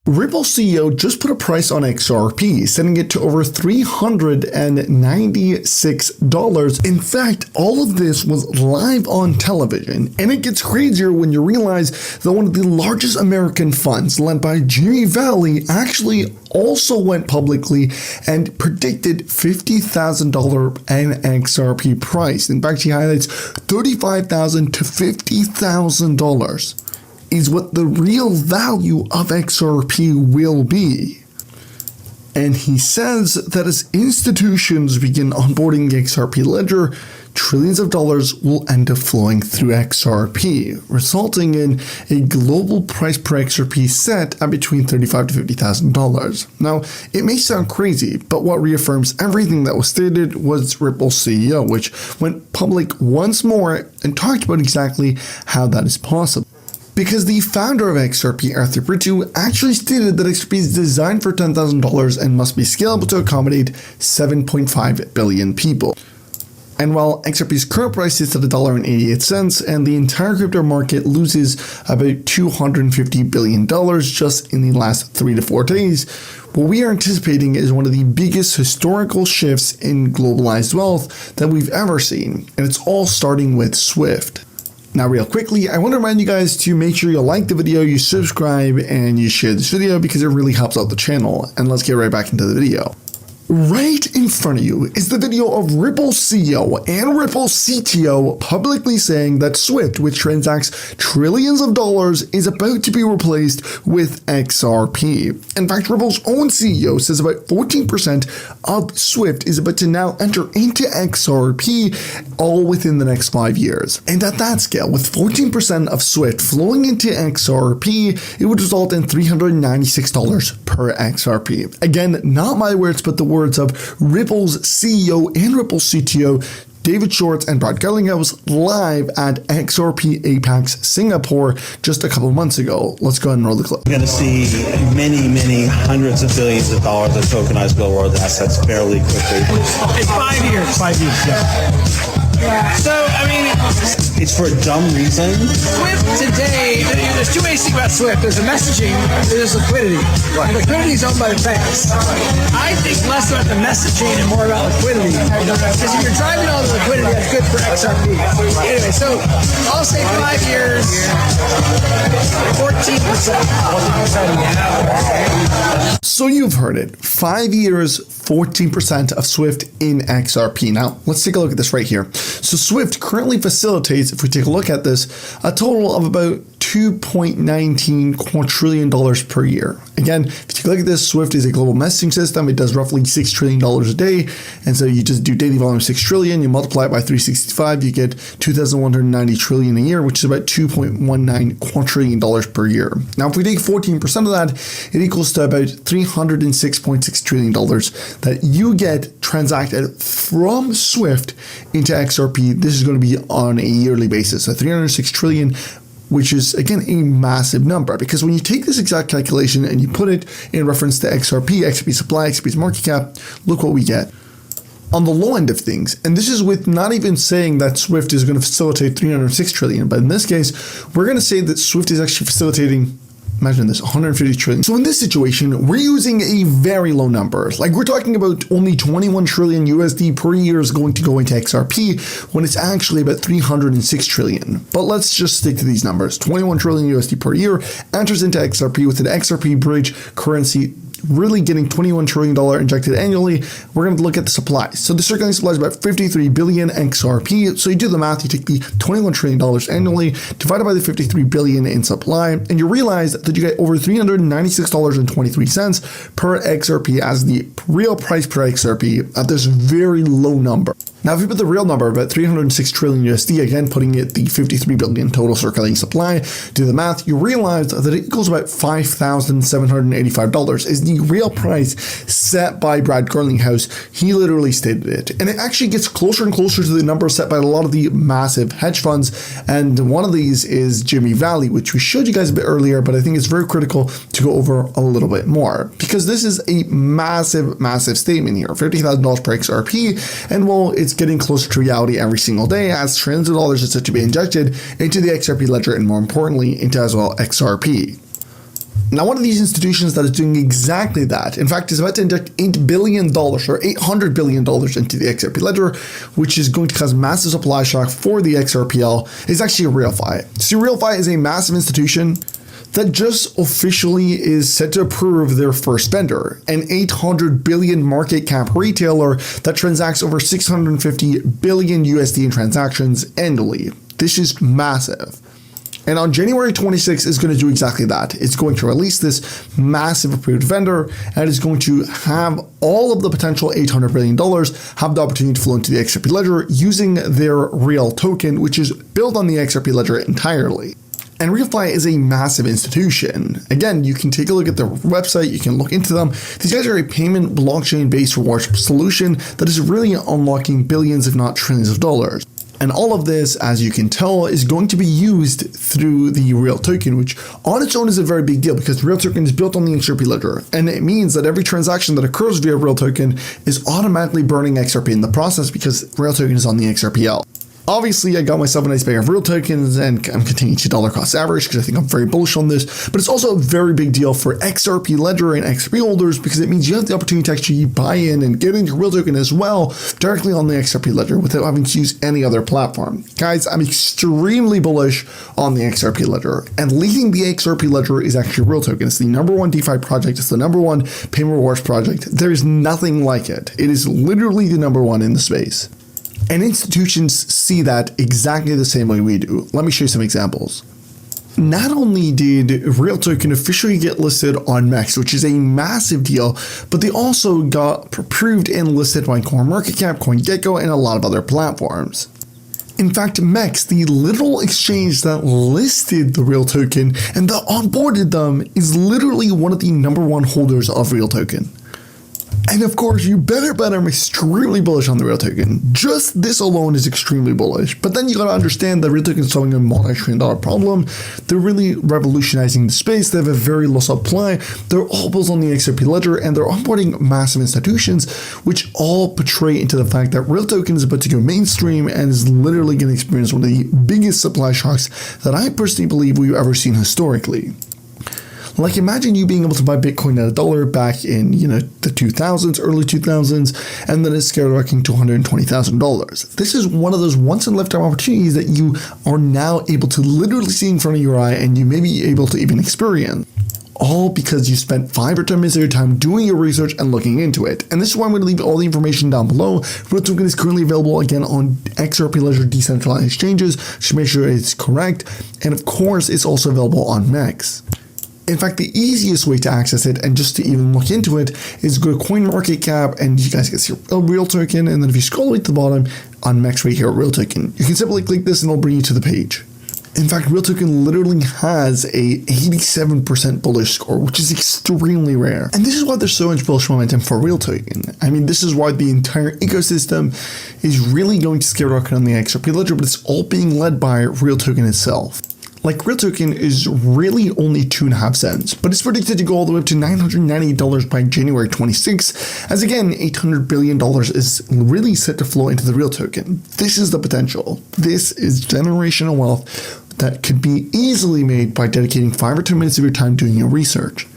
Ripple CEO just put a price on XRP, setting it to over $396. In fact, all of this was live on television, and it gets crazier when you realize that one of the largest American funds, led by Jimmy Valley, actually also went publicly and predicted $50,000 XRP price. In fact, he highlights $35,000 to $50,000. Is what the real value of XRP will be. And he says that as institutions begin onboarding the XRP ledger, trillions of dollars will end up flowing through XRP, resulting in a global price per XRP set at between $35,000 to $50,000. Now, it may sound crazy, but what reaffirms everything that was stated was Ripple's CEO, which went public once more and talked about exactly how that is possible. Because the founder of XRP, Arthur Brittu, actually stated that XRP is designed for $10,000 and must be scalable to accommodate 7.5 billion people. And while XRP's current price sits at $1.88 and the entire crypto market loses about $250 billion just in the last 3 to 4 days, what we are anticipating is one of the biggest historical shifts in globalized wealth that we've ever seen. And it's all starting with SWIFT. Now, real quickly, I want to remind you guys to make sure you like the video, you subscribe, and you share this video because it really helps out the channel. And let's get right back into the video. Right in front of you is the video of Ripple CEO and Ripple CTO publicly saying that SWIFT, which transacts trillions of dollars, is about to be replaced with XRP. In fact, Ripple's own CEO says about 14% of SWIFT is about to now enter into XRP, all within the next 5 years. And at that scale, with 14% of SWIFT flowing into XRP, it would result in $396 per XRP. Again, not my words, but the words of Ripple's CEO and Ripple CTO, David Schwartz and Brad Garlinghouse, live at XRP Apex Singapore just a couple months ago. Let's go ahead and roll the clip. We're going to see many hundreds of billions of dollars of tokenized real world assets fairly quickly. In 5 years. 5 years, yeah. So, I mean, it's for a dumb reason. SWIFT today, there's two ways to think about SWIFT. There's the messaging, there's liquidity. Right. Liquidity is owned by the banks. I think less about the messaging and more about liquidity. Because if you're driving all the liquidity, that's good for XRP. Anyway, so I'll say 5 years, 14%. So you've heard it. 5 years, 14% of SWIFT in XRP. Now, let's take a look at this right here. So SWIFT currently facilitates, if we take a look at this, a total of about $2.19 quadrillion per year. Again, if you take a look at this, SWIFT is a global messaging system. It does roughly $6 trillion a day. And so you just do daily volume 6 trillion, you multiply it by 365, you get 2,190 trillion a year, which is about $2.19 quadrillion per year. Now, if we take 14% of that, it equals to about $306.6 trillion that you get transacted from SWIFT into XRP. This is going to be on a yearly basis. So 306 trillion, which is, again, a massive number, because when you take this exact calculation and you put it in reference to XRP, XRP supply, XRP's market cap, look what we get. On the low end of things, and this is with not even saying that SWIFT is going to facilitate 306 trillion, but in this case, we're going to say that SWIFT is actually facilitating, imagine this, 150 trillion. So in this situation, we're using a very low number. Like, we're talking about only 21 trillion USD per year is going to go into XRP when it's actually about 306 trillion. But let's just stick to these numbers. 21 trillion USD per year enters into XRP with an XRP bridge currency really getting $21 trillion injected annually. We're going to look at the supply. So the circulating supply is about 53 billion XRP. So you do the math, you take the $21 trillion annually, divided by the 53 billion in supply, and you realize that you get over $396.23 per XRP as the real price per XRP at this very low number. Now, if you put the real number, about 306 trillion USD, again, putting it the 53 billion total circulating supply, do the math, you realize that it equals about $5,785 is the real price set by Brad Garlinghouse. He literally stated it. And it actually gets closer and closer to the number set by a lot of the massive hedge funds. And one of these is Jimmy Valley, which we showed you guys a bit earlier, but I think it's very critical to go over a little bit more, because this is a massive statement here. $50,000 per XRP. And well, it's getting closer to reality every single day as trillions of dollars are set to be injected into the XRP ledger, and more importantly, into as well XRP. Now, one of these institutions that is doing exactly that, in fact, is about to inject $8 billion or $800 billion into the XRP ledger, which is going to cause massive supply shock for the XRPL, is actually RealFi. So RealFi is a massive institution that just officially is set to approve their first vendor, an 800 billion market cap retailer that transacts over 650 billion USD in transactions annually. This is massive. And on January 26th is going to do exactly that. It's going to release this massive approved vendor, and it's going to have all of the potential $800 billion have the opportunity to flow into the XRP ledger using their real token, which is built on the XRP ledger entirely. And RealFi is a massive institution. Again, you can take a look at their website, you can look into them. These guys are a payment blockchain-based reward solution that is really unlocking billions, if not trillions of dollars. And all of this, as you can tell, is going to be used through the Real Token, which on its own is a very big deal because Real Token is built on the XRP ledger. And it means that every transaction that occurs via Real Token is automatically burning XRP in the process because Real Token is on the XRPL. Obviously, I got myself a nice bag of real tokens and I'm continuing to dollar cost average because I think I'm very bullish on this, but it's also a very big deal for XRP ledger and XRP holders because it means you have the opportunity to actually buy in and get into real token as well directly on the XRP ledger without having to use any other platform. Guys, I'm extremely bullish on the XRP ledger, and leading the XRP ledger is actually real token. It's the #1 DeFi project. It's the #1 payment rewards project. There's nothing like it. It is literally the #1 in the space. And institutions see that exactly the same way we do. Let me show you some examples. Not only did Real Token officially get listed on MEX, which is a massive deal, but they also got approved and listed on CoinMarketCap, CoinGecko, and a lot of other platforms. In fact, MEX, the literal exchange that listed the Real Token and that onboarded them, is literally one of the #1 holders of Real Token. And of course, you better bet I'm extremely bullish on the Real Token. Just this alone is extremely bullish. But then you gotta understand that Real Token is solving a multi-trillion dollar problem. They're really revolutionizing the space. They have a very low supply. They're all built on the XRP ledger, and they're onboarding massive institutions, which all portray into the fact that Real Token is about to go mainstream and is literally gonna experience one of the biggest supply shocks that I personally believe we've ever seen historically. Like, imagine you being able to buy Bitcoin at $1 back in, the 2000s, early 2000s, and then it's skyrocketing to $120,000. This is one of those once in a lifetime opportunities that you are now able to literally see in front of your eye, and you may be able to even experience. All because you spent 5 or 10 minutes of your time doing your research and looking into it. And this is why I'm going to leave all the information down below. Real Token is currently available again on XRP Ledger decentralized exchanges. Just make sure it's correct. And of course, it's also available on MEX. In fact, the easiest way to access it and just to even look into it is go to CoinMarketCap and you guys can see a Real Token, and then if you scroll all the way to the bottom on MEX right here, Real Token, you can simply click this and it'll bring you to the page. In fact, Real Token literally has a 87% bullish score, which is extremely rare. And this is why there's so much bullish momentum for Real Token. I mean, this is why the entire ecosystem is really going to skyrocket on the XRP ledger, but it's all being led by Real Token itself. Like, Real Token is really only 2.5 cents, but it's predicted to go all the way up to $998 by January 26th, as again, $800 billion is really set to flow into the Real Token. This is the potential. This is generational wealth that could be easily made by dedicating 5 or 10 minutes of your time doing your research.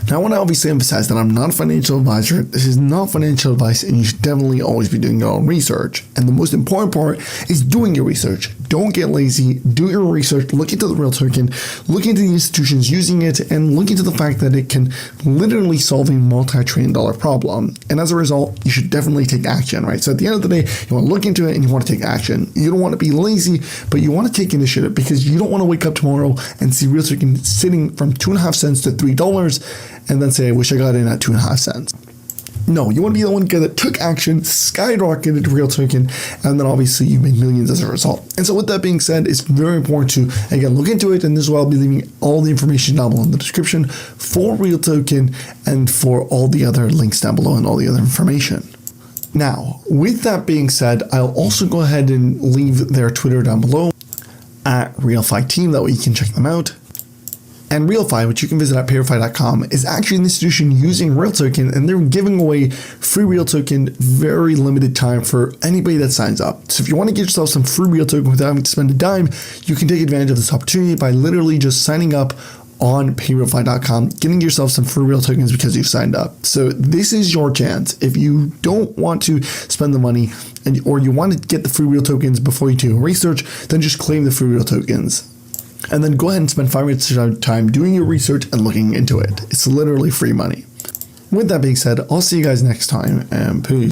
Now, I want to obviously emphasize that I'm not a financial advisor. This is not financial advice, and you should definitely always be doing your own research. And the most important part is doing your research. Don't get lazy. Do your research. Look into the Real Token. Look into the institutions using it, and look into the fact that it can literally solve a multi-trillion dollar problem. And as a result, you should definitely take action, right? So at the end of the day, you want to look into it and you want to take action. You don't want to be lazy, but you want to take initiative because you don't want to wake up tomorrow and see Real Token sitting from 2.5 cents to $3 and then say, I wish I got in at 2.5 cents. No, you want to be the one guy that took action, skyrocketed Real Token, and then obviously you made millions as a result. And so with that being said, it's very important to, again, look into it, and this is why I'll be leaving all the information down below in the description for Real Token and for all the other links down below and all the other information. Now, with that being said, I'll also go ahead and leave their Twitter down below at RealFi Team, that way you can check them out. And RealFi, which you can visit at payerfi.com, is actually an institution using Real Token, and they're giving away free Real Token very limited time for anybody that signs up. So if you want to get yourself some free Real Token without having to spend a dime, you can take advantage of this opportunity by literally just signing up on payrofly.com, getting yourself some free real tokens because you've signed up. So this is your chance. If you don't want to spend the money or you want to get the free real tokens before you do research, then just claim the free real tokens. And then go ahead and spend 5 minutes of your time doing your research and looking into it. It's literally free money. With that being said, I'll see you guys next time, and peace.